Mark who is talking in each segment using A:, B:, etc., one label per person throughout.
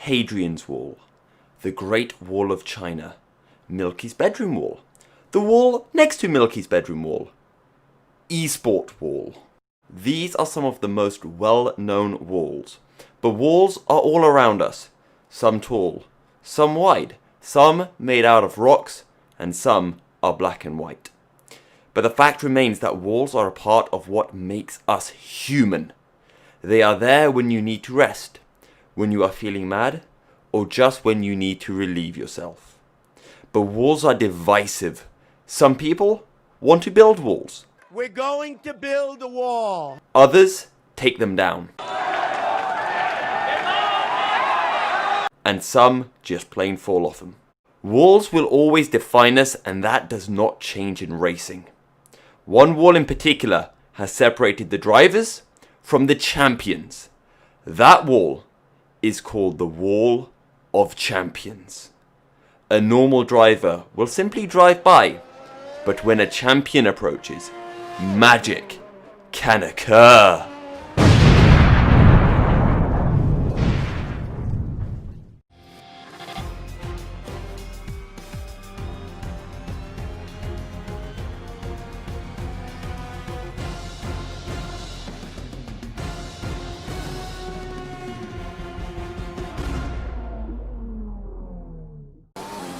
A: Hadrian's Wall, the Great Wall of China, Milky's bedroom wall, the wall next to Milky's bedroom wall, Esport Wall. These are some of the most well-known walls, but walls are all around us, some tall, some wide, some made out of rocks, and some are black and white. But the fact remains that walls are a part of what makes us human. They are there when you need to rest, when you are feeling mad, or just when you need to relieve yourself. But walls are divisive. Some people want to build walls.
B: We're going to build a wall.
A: Others take them down. And some just plain fall off them. Walls will always define us, and that does not change in racing. One wall in particular has separated the drivers from the champions. That wall is called the Wall of Champions. A normal driver will simply drive by, but when a champion approaches, magic can occur.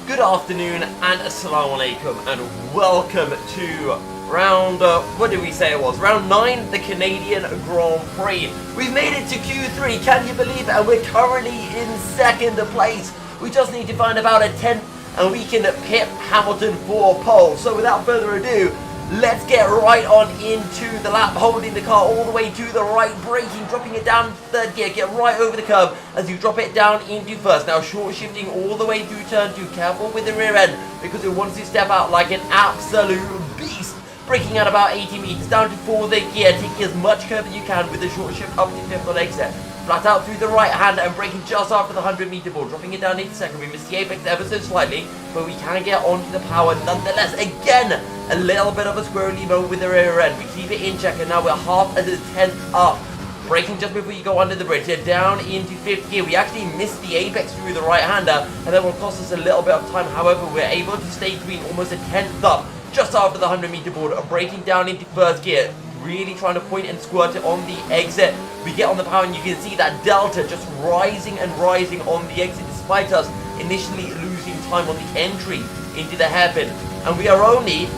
A: Good afternoon and assalamu alaikum and welcome to round, what did we say it was? Round 9, the Canadian Grand Prix. We've made it to Q3, can you believe it? And we're currently in 2nd place. We just need to find about a 10th and we can pit Hamilton for pole. So without further ado, let's get right on into the lap, holding the car all the way to the right, braking, dropping it down to 3rd gear, get right over the curb as you drop it down into 1st. Now short shifting all the way through turn 2, careful with the rear end because it wants to step out like an absolute beast. Braking at about 80 meters, down to 4th gear, taking as much curve as you can with the short shift up to 5th on exit. Flat out through the right hand and braking just after the 100-meter ball, dropping it down into 2nd. We missed the apex ever so slightly, but we can get onto the power nonetheless. Again, a little bit of a squirrely moment with the rear end. We keep it in check, and now we're half as a 10th up. Braking just before you go under the bridge, here down into 5th gear. We actually missed the apex through the right hander, and that will cost us a little bit of time. However, we're able to stay clean, almost a 10th up, just after the 100-meter board, braking down into 1st gear. Really trying to point and squirt it on the exit. We get on the power and you can see that delta just rising and rising on the exit despite us initially losing time on the entry into the hairpin. And we are only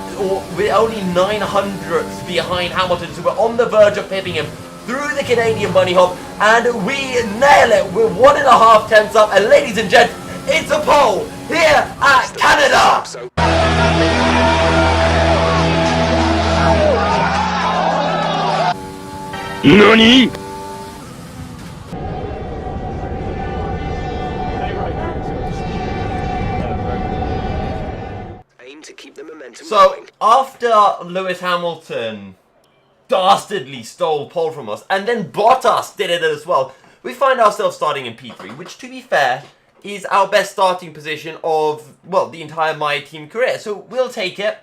A: 900ths behind Hamilton, so we're on the verge of pipping him through the Canadian bunny hop, and we nail it. We're 1.5 tenths up, and ladies and gents, it's a pole here at Canada.
C: NANI?! Aim to keep the momentum
A: So, after Lewis Hamilton dastardly stole pole from us, and then Bottas did it as well, we find ourselves starting in P3, which, to be fair, is our best starting position of, well, the entire My Team career. So, we'll take it.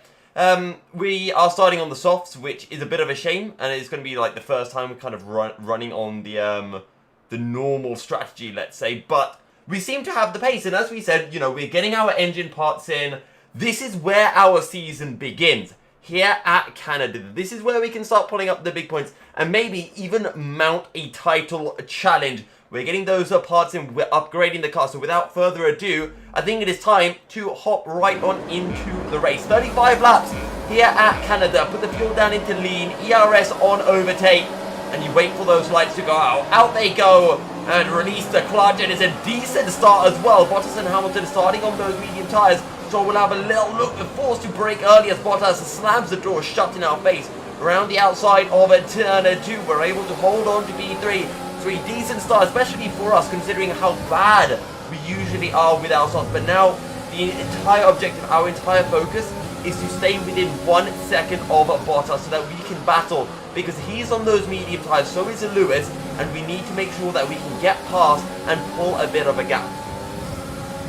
A: We are starting on the softs, which is a bit of a shame, and it's going to be like the first time we're kind of running on the normal strategy, let's say, but we seem to have the pace, and as we said, you know, we're getting our engine parts in. This is where our season begins, here at Canada. This is where we can start pulling up the big points, and maybe even mount a title challenge. We're getting those parts in, we're upgrading the car, so without further ado, I think it is time to hop right on into the race. 35 laps here at Canada. Put the fuel down into lean, ERS on overtake, and you wait for those lights to go out. Out they go, and release the clutch, and it's a decent start as well. Bottas and Hamilton starting on those medium tyres, so we'll have a little look. We're forced to brake early as Bottas slams the door shut in our face. Around the outside of a turn 2, we're able to hold on to P3. A decent start, especially for us, considering how bad we usually are with our softs. But now, the entire objective, our entire focus, is to stay within 1 second of Bottas so that we can battle, because he's on those medium tyres, so is Lewis, and we need to make sure that we can get past and pull a bit of a gap.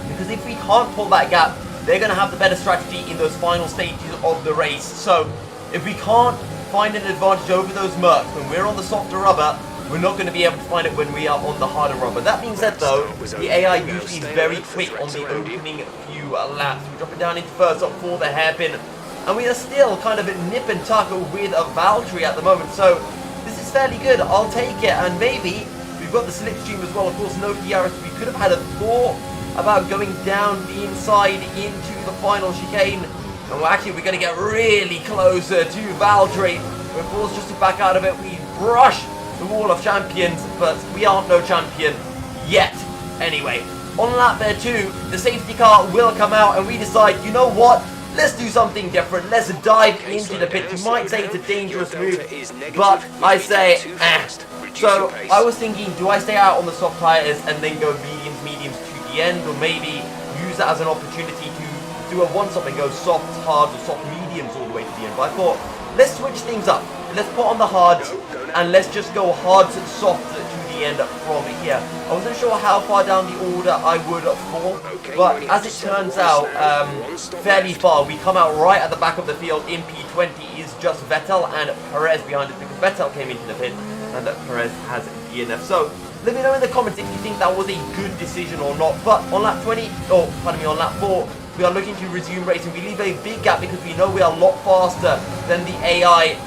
A: Because if we can't pull that gap, they're going to have the better strategy in those final stages of the race. So, if we can't find an advantage over those Mercs when we're on the softer rubber, We're not going to be able to find it when we are on the harder run. But that being said, though, the AI usually is very quick on the opening few laps. We drop it down into first up for the hairpin. And we are still kind of at nip and tuck with a Valtteri at the moment. So this is fairly good. I'll take it. And maybe we've got the slipstream as well. Of course, no DRS. We could have had a thought about going down the inside into the final chicane. And we're going to get really closer to Valtteri. We're forced just to back out of it. We brush the wall of champions, but we aren't no champion yet. Anyway, on lap there too, the safety car will come out and we decide, you know what? Let's do something different. Let's dive into the pit. You might say it's a dangerous move, but I say, So I was thinking, do I stay out on the soft tires and then go mediums to the end, or maybe use that as an opportunity to do a one-stop and go soft, hards, or soft mediums all the way to the end. But I thought, let's switch things up. Let's put on the hards, and let's just go hards and soft to the end from here. I wasn't sure how far down the order I would fall, but as it turns out, fairly far. We come out right at the back of the field in P20 is just Vettel and Perez behind us, because Vettel came into the pit and that Perez has DNF. So let me know in the comments if you think that was a good decision or not. But on lap 20, on lap 4, we are looking to resume racing. We leave a big gap because we know we are a lot faster than the AI.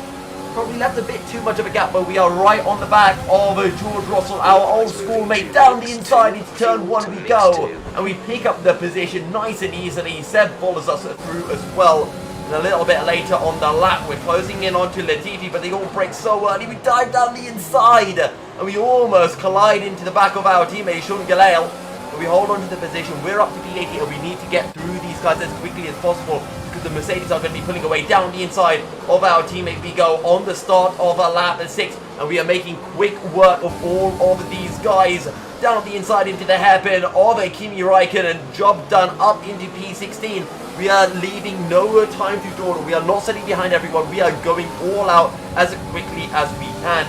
A: Probably left a bit too much of a gap, but we are right on the back of George Russell, our old schoolmate. Down the inside into turn 1 we go, and we pick up the position nice and easily. Seb follows us through as well. And a little bit later on the lap, we're closing in onto Latifi, but they all break so early. We dive down the inside, and we almost collide into the back of our teammate, Sean Galale. But we hold on to the position. We're up to P80, and we need to get through these guys as quickly as possible, because the Mercedes are going to be pulling away down the inside of our teammate. We go on the start of a lap 6, and we are making quick work of all of these guys. Down the inside into the hairpin of a Kimi Raikkonen. Job done up into P16. We are leaving no time to dawdle. We are not sitting behind everyone. We are going all out as quickly as we can.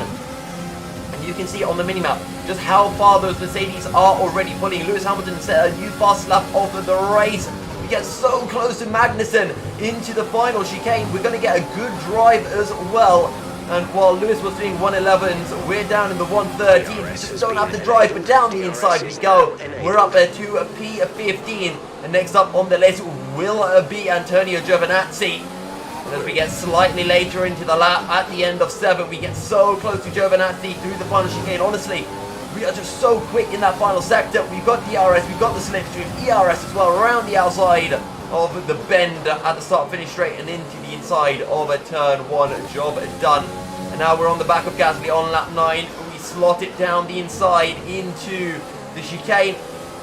A: And you can see on the minimap just how far those Mercedes are already pulling. Lewis Hamilton set a new fast lap of the race. We get so close to Magnussen into the final chicane. We're going to get a good drive as well. And while Lewis was doing 111s, we're down in the 113s. We just don't have the drive, but down the inside we go. We're up there to a P15. And next up on the list will be Antonio Giovinazzi. And as we get slightly later into the lap, at the end of 7, we get so close to Giovinazzi through the final chicane. Honestly, we are just so quick in that final sector. We've got DRS, we've got the slipstream, ERS as well, around the outside of the bend at the start, finish straight and into the inside of a turn 1. Job done. And now we're on the back of Gasly on lap 9. We slot it down the inside into the chicane.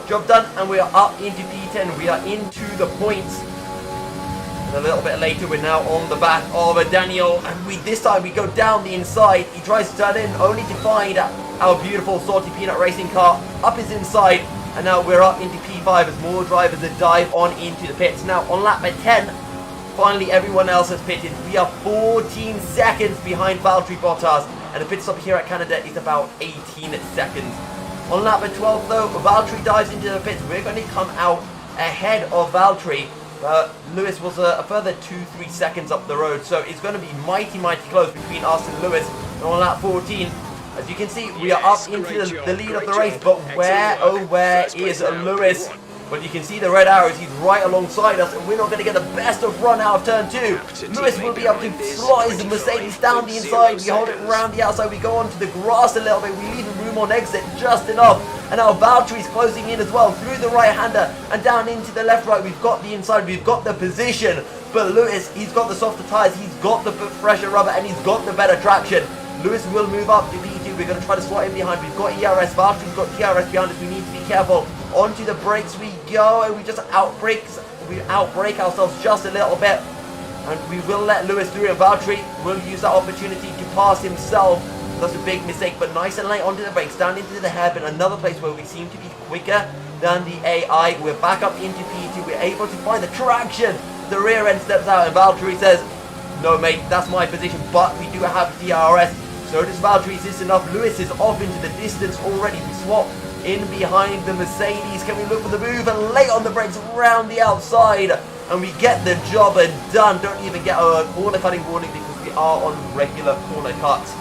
A: Job done, and we are up into P10. We are into the points. And a little bit later, we're now on the back of Daniel, and this time we go down the inside. He tries to turn in, only to find our beautiful Salty Peanut racing car up his inside. And now we're up into P5 as more drivers dive on into the pits. Now on lap 10, finally everyone else has pitted. We are 14 seconds behind Valtteri Bottas, and the pit stop here at Canada is about 18 seconds. On lap 12 though, Valtteri dives into the pits. We're going to come out ahead of Valtteri. Lewis was a further 2-3 seconds up the road, so it's going to be mighty close between us and Lewis. And on lap 14, as you can see, we are up into the lead of the race, but where is Lewis? But you can see the red arrows, he's right alongside us, and we're not going to get the best of run out of turn 2. Lewis will be up to slice the Mercedes down the inside. We hold it around the outside, we go onto the grass a little bit, we leave him room on exit just enough. And now Valtteri's closing in as well, through the right-hander, and down into the left-right. We've got the inside, we've got the position. But Lewis, he's got the softer tyres, he's got the fresher rubber, and he's got the better traction. Lewis will move up to P2. We're going to try to slot him behind. We've got ERS. Valtteri's got TRS behind us. We need to be careful. Onto the brakes we go, and we just outbrake ourselves just a little bit. And we will let Lewis through, and Valtteri will use that opportunity to pass himself. That's a big mistake, but nice and light onto the brakes, down into the hairpin. Another place where we seem to be quicker than the AI. We're back up into P2. We're able to find the traction. The rear end steps out, and Valtteri says, no mate, that's my position, but we do have DRS. So does Valtteri. Is this enough? Lewis is off into the distance already. We swap in behind the Mercedes. Can we look for the move and lay on the brakes around the outside? And we get the job done. Don't even get a corner cutting warning because we are on regular corner cuts.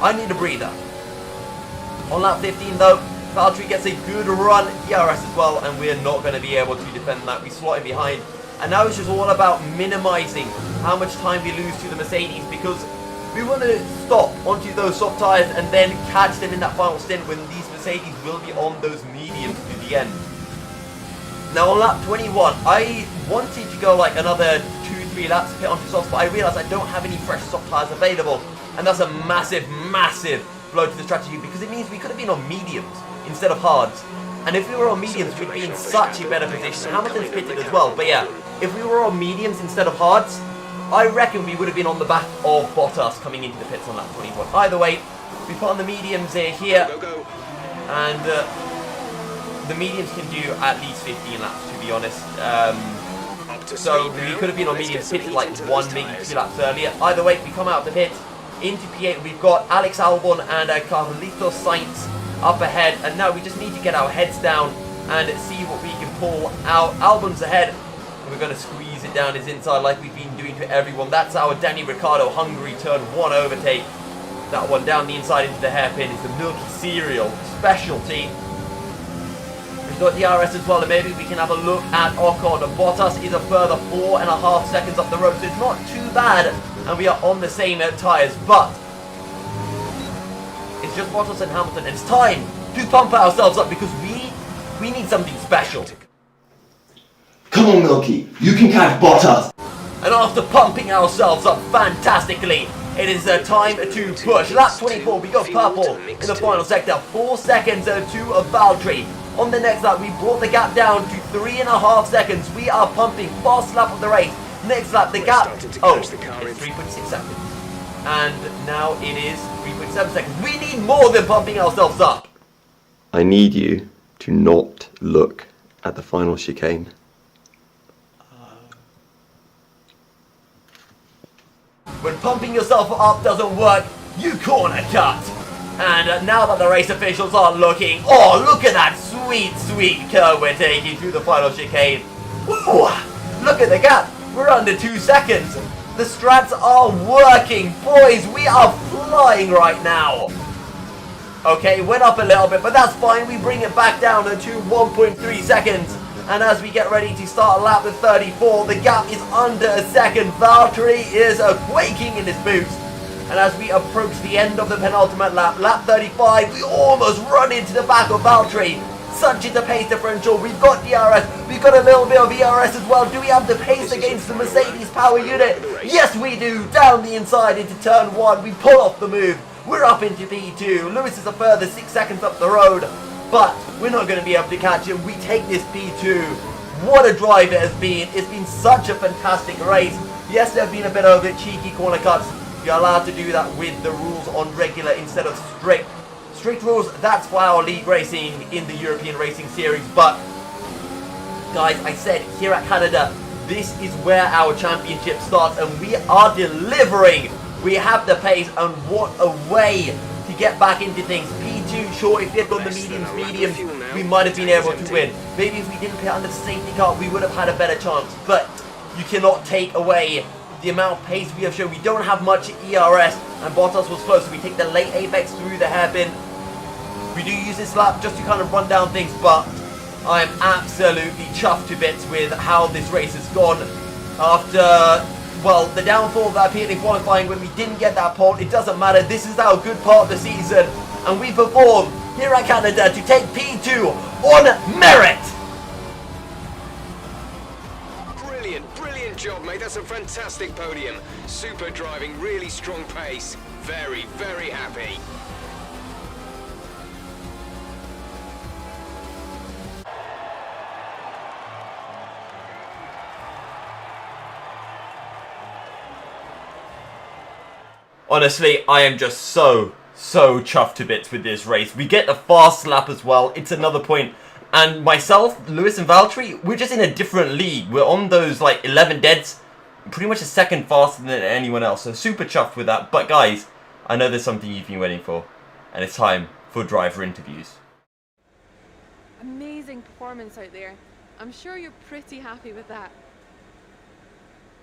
A: I need a breather. On lap 15 though, Valtteri gets a good run, DRS as well, and we're not going to be able to defend that. We slot him behind. And now it's just all about minimizing how much time we lose to the Mercedes, because we want to stop onto those soft tyres and then catch them in that final stint when these Mercedes will be on those mediums to the end. Now on lap 21, I wanted to go like another 2-3 laps to pit onto softs, but I realised I don't have any fresh soft tyres available. And that's a massive, massive blow to the strategy, because it means we could have been on mediums instead of hards. And if we were on mediums, we'd be in such a better position. Hamilton's pitted as well, but yeah, if we were on mediums instead of hards, I reckon we would have been on the back of Bottas coming into the pits on lap 21. Either way, we put on the mediums here, and the mediums can do at least 15 laps, to be honest. So we could have been on mediums pitted like 1, maybe 2 laps earlier. Either way, we come out of the pit into P8. We've got Alex Albon and Carlitos Sainz up ahead, and now we just need to get our heads down and see what we can pull out. Albon's ahead. We're going to squeeze it down his inside like we've been doing to everyone. That's our Danny Ricciardo Hungary turn 1 overtake. That one down the inside into the hairpin is the milky cereal specialty. We've got DRS as well, and maybe we can have a look at Ocon. Bottas is a further 4.5 seconds up the road, so it's not too bad, and we are on the same tyres, but it's just Bottas and Hamilton, and it's time to pump ourselves up because we need something special.
D: Come on, Milky, you can catch Bottas.
A: And after pumping ourselves up fantastically, it is time to push. Lap 24, we got purple in the final sector. 4 seconds to Valtteri. On the next lap, we brought the gap down to 3.5 seconds. We are pumping. Fast lap of the race. Next lap, the gap. Oh, it's 3.6 seconds. And now it is 3.7 seconds. We need more than pumping ourselves up.
D: I need you to not look at the final chicane.
A: When pumping yourself up doesn't work, you corner cut. And now that the race officials are looking, oh, look at that sweet, sweet curve we're taking through the final chicane. Ooh, look at the gap. We're under 2 seconds. The strats are working. Boys, we are flying right now. Okay, went up a little bit, but that's fine. We bring it back down to 1.3 seconds. And as we get ready to start lap 34, the gap is under a second. Valtteri is quaking in his boots. And as we approach the end of the penultimate lap, lap 35, we almost run into the back of Valtteri. Such is the pace differential. We've got DRS, we've got a little bit of ERS as well. Do we have the pace against the Mercedes power unit? Yes, we do. Down the inside into turn 1, we pull off the move. We're up into P2. Lewis is a further 6 seconds up the road. But we're not going to be able to catch him. We take this P2. What a drive it has been. It's been such a fantastic race. Yes, there have been a bit of cheeky corner cuts. You're allowed to do that with the rules on regular instead of strict. Strict rules, that's for our league racing in the European Racing Series. But, guys, I said here at Canada, this is where our championship starts. And we are delivering. We have the pace, and what a way to get back into things. P2, sure, if we had gone the mediums, we might have been able to win. Maybe if we didn't pit under the safety car, we would have had a better chance. But you cannot take away the amount of pace we have shown. We don't have much ERS, and Bottas was close. So we take the late apex through the hairpin. We do use this lap just to kind of run down things, but I'm absolutely chuffed to bits with how this race has gone. After, well, the downfall of that P8 qualifying when we didn't get that pole, it doesn't matter. This is our good part of the season, and we perform here at Canada to take P2 on merit.
C: Brilliant job, mate. That's a fantastic podium. Super driving, really strong pace. Very, very happy.
A: Honestly, I am just so chuffed to bits with this race. We get the fast lap as well. It's another point. And myself, Lewis and Valtteri, we're just in a different league. We're on those like 11 deads, pretty much a second faster than anyone else. So super chuffed with that. But guys, I know there's something you've been waiting for. And it's time for driver interviews.
E: Amazing performance out there. I'm sure you're pretty happy with that.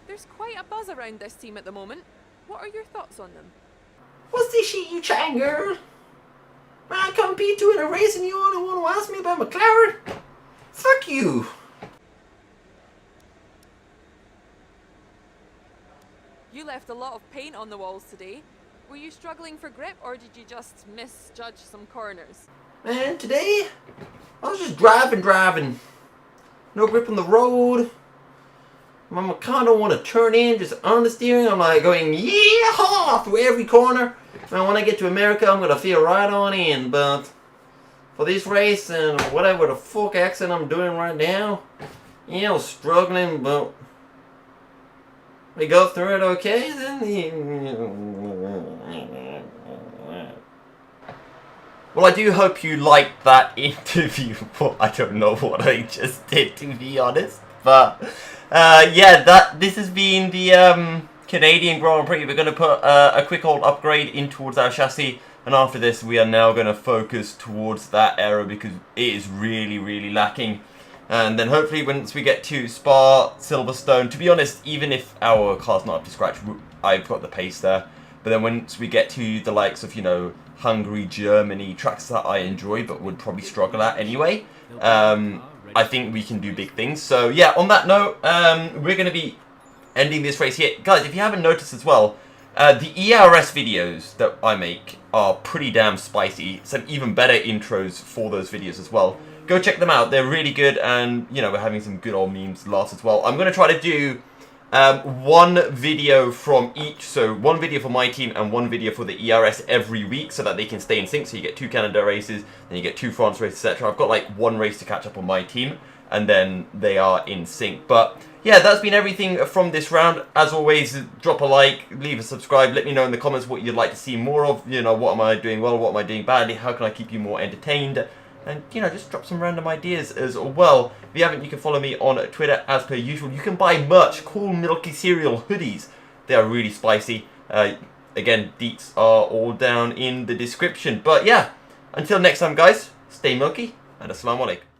E: There's quite a buzz around this team at the moment. What are your thoughts on them?
F: What's this shit you chatting, girl?
A: When I compete to in a race and you only want to ask me about McLaren? Fuck you.
E: You left a lot of paint on the walls today. Were you struggling for grip or did you just misjudge some corners?
A: Man, today I was just driving. No grip on the road. I kind of want to turn in just on the steering. I'm like going yeehaw through every corner. And when I get to America, I'm gonna feel right on in. But for this race and whatever the fuck accent I'm doing right now, you know, struggling, but we go through it okay. Well, I do hope you liked that interview. Well, I don't know what I just did, to be honest. But yeah, this has been the Canadian Grand Prix. We're going to put a quick old upgrade in towards our chassis. And after this, we are now going to focus towards that aero because it is really, really lacking. And then hopefully once we get to Spa, Silverstone, to be honest, even if our car's not up to scratch, I've got the pace there. But then once we get to the likes of, you know, Hungary, Germany, tracks that I enjoy but would probably struggle at anyway, I think we can do big things. So yeah, on that note, we're going to be ending this race here. Guys, if you haven't noticed as well, the ERS videos that I make are pretty damn spicy. Some even better intros for those videos as well. Go check them out. They're really good, and you know, we're having some good old memes last as well. I'm going to try to do one video from each, so one video for my team and one video for the ERS every week so that they can stay in sync. So you get 2 Canada races, then you get 2 France races, etc. I've got like 1 race to catch up on my team, and then they are in sync. But yeah, that's been everything from this round. As always, drop a like, leave a subscribe, let me know in the comments what you'd like to see more of. You know, what am I doing well, what am I doing badly, how can I keep you more entertained? And, you know, just drop some random ideas as well. If you haven't, you can follow me on Twitter as per usual. You can buy merch, cool milky cereal hoodies. They are really spicy. Again, deets are all down in the description. But yeah, until next time, guys, stay milky and assalamu alaikum.